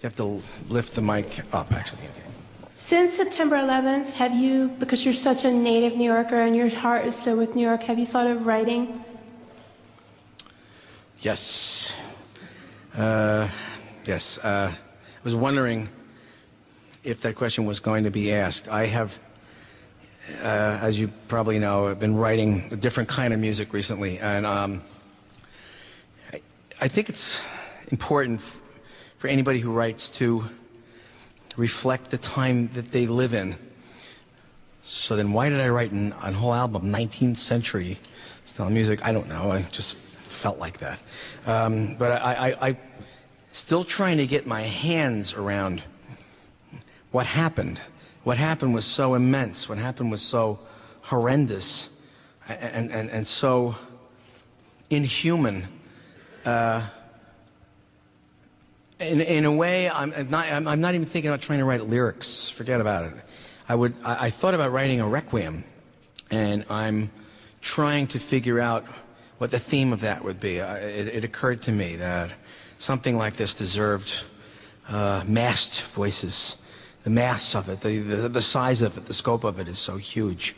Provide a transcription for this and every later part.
You have to lift the mic up, actually. Since September 11th, have you, because you're such a native New Yorker and your heart is so with New York, have you thought of writing? Yes. Yes. I was wondering if that question was going to be asked. I have, as you probably know, I've been writing a different kind of music recently, and I think it's important for anybody who writes to reflect the time that they live in. So then why did I write a whole album, 19th century style music? I don't know. I just felt like that. But I still trying to get my hands around what happened. What happened was so immense. What happened was so horrendous and so inhuman. In a way, I'm not even thinking about trying to write lyrics. Forget about it. I thought about writing a requiem, and I'm trying to figure out what the theme of that would be. It occurred to me that something like this deserved massed voices. The mass of it, the size of it, the scope of it is so huge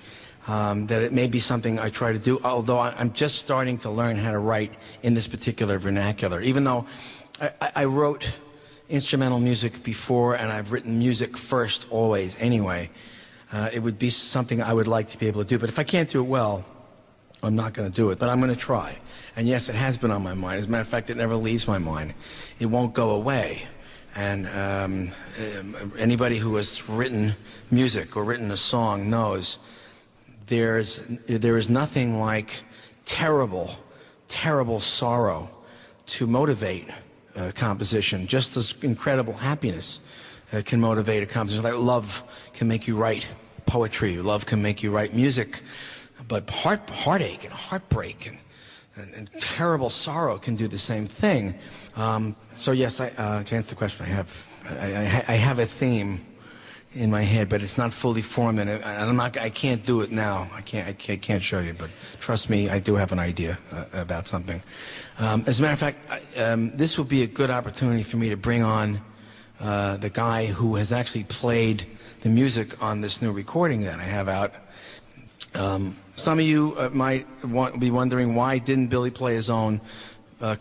that it may be something I try to do, although I'm just starting to learn how to write in this particular vernacular. Even though I wrote instrumental music before, and I've written music first always anyway, it would be something I would like to be able to do. But if I can't do it well, I'm not going to do it. But I'm going to try. And yes, it has been on my mind. As a matter of fact, it never leaves my mind. It won't go away. And anybody who has written music or written a song knows there is nothing like terrible, terrible sorrow to motivate composition, just as incredible happiness can motivate a composition. Like love can make you write poetry, love can make you write music, but heartache and heartbreak and terrible sorrow can do the same thing. So yes, to answer the question, I have a theme in my head, but it's not fully formed, and I can't do it now. I can't show you, but trust me, I do have an idea about something. As a matter of fact, this will be a good opportunity for me to bring on the guy who has actually played the music on this new recording that I have out. Some of you might be wondering, why didn't Billy play his own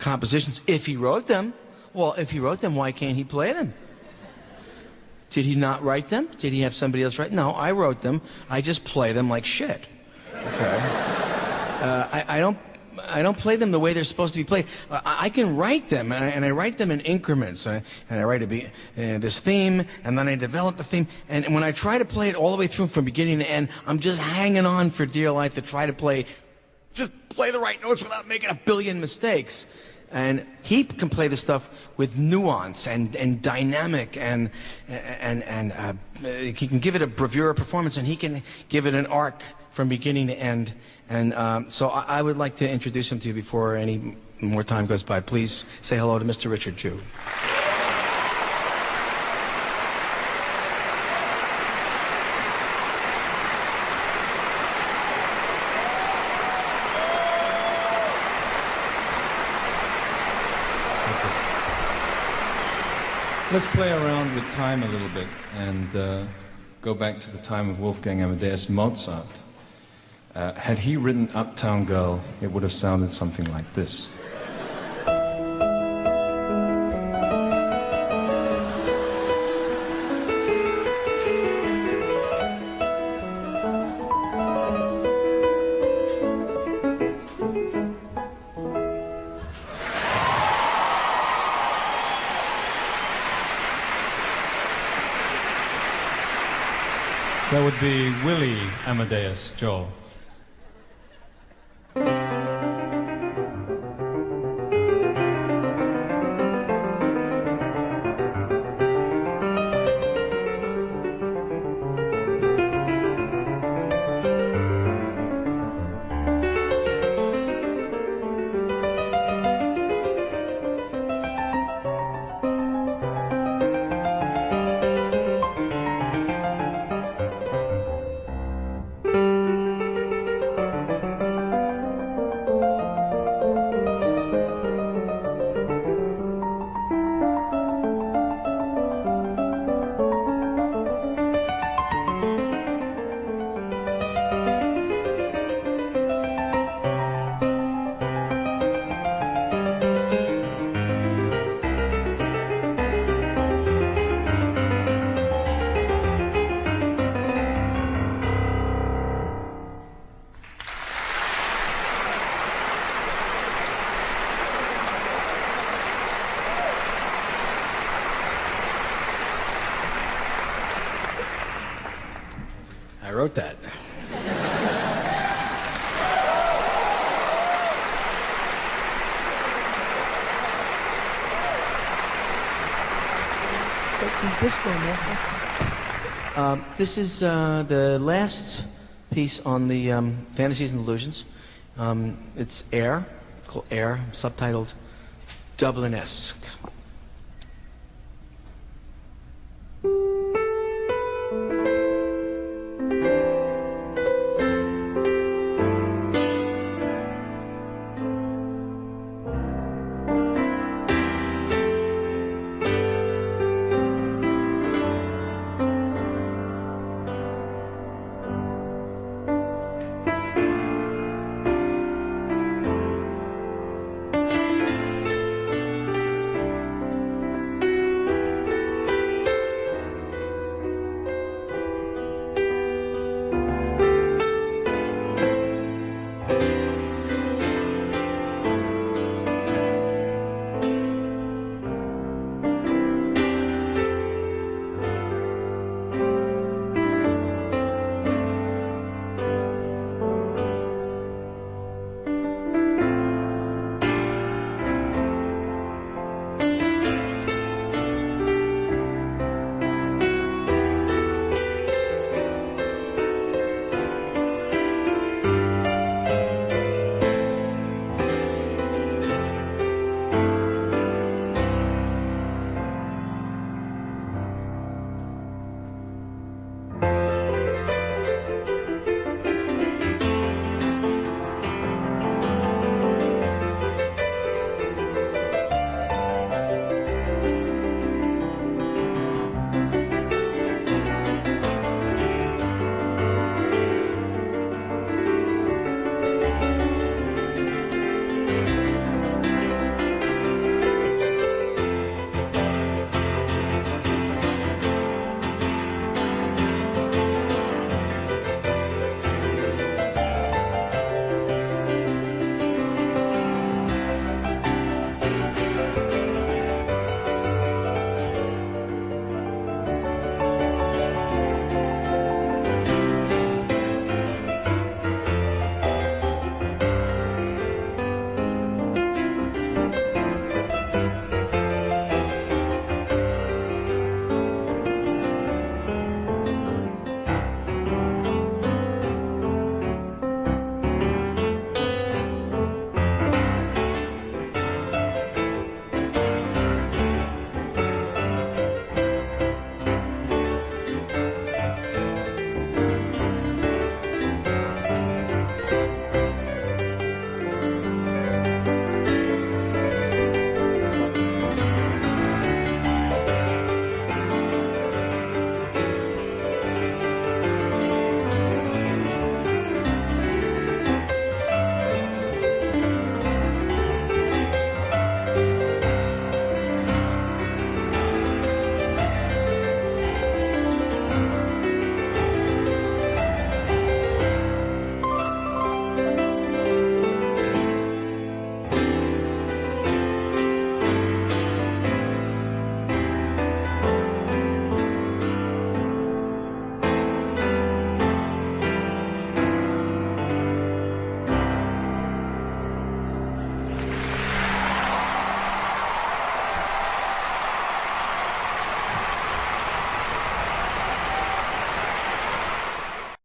compositions if he wrote them? Well, if he wrote them, why can't he play them? Did he not write them? Did he have somebody else write? No, I wrote them. I just play them like shit. Okay. I don't play them the way they're supposed to be played. I can write them, and I write them in increments. And I write this theme, and then I develop the theme. And when I try to play it all the way through from beginning to end, I'm just hanging on for dear life to try to play the right notes without making a billion mistakes. And he can play this stuff with nuance and dynamic, and he can give it a bravura performance, and he can give it an arc from beginning to end. And so I would like to introduce him to you before any more time goes by. Please say hello to Mr. Richard Jew. Let's play around with time a little bit and go back to the time of Wolfgang Amadeus Mozart. Had he written Uptown Girl, it would have sounded something like this. That would be Willie Amadeus, Joel. wrote that. This is the last piece on the Fantasies and Delusions. It's Air, called Air, subtitled Dublin-esque.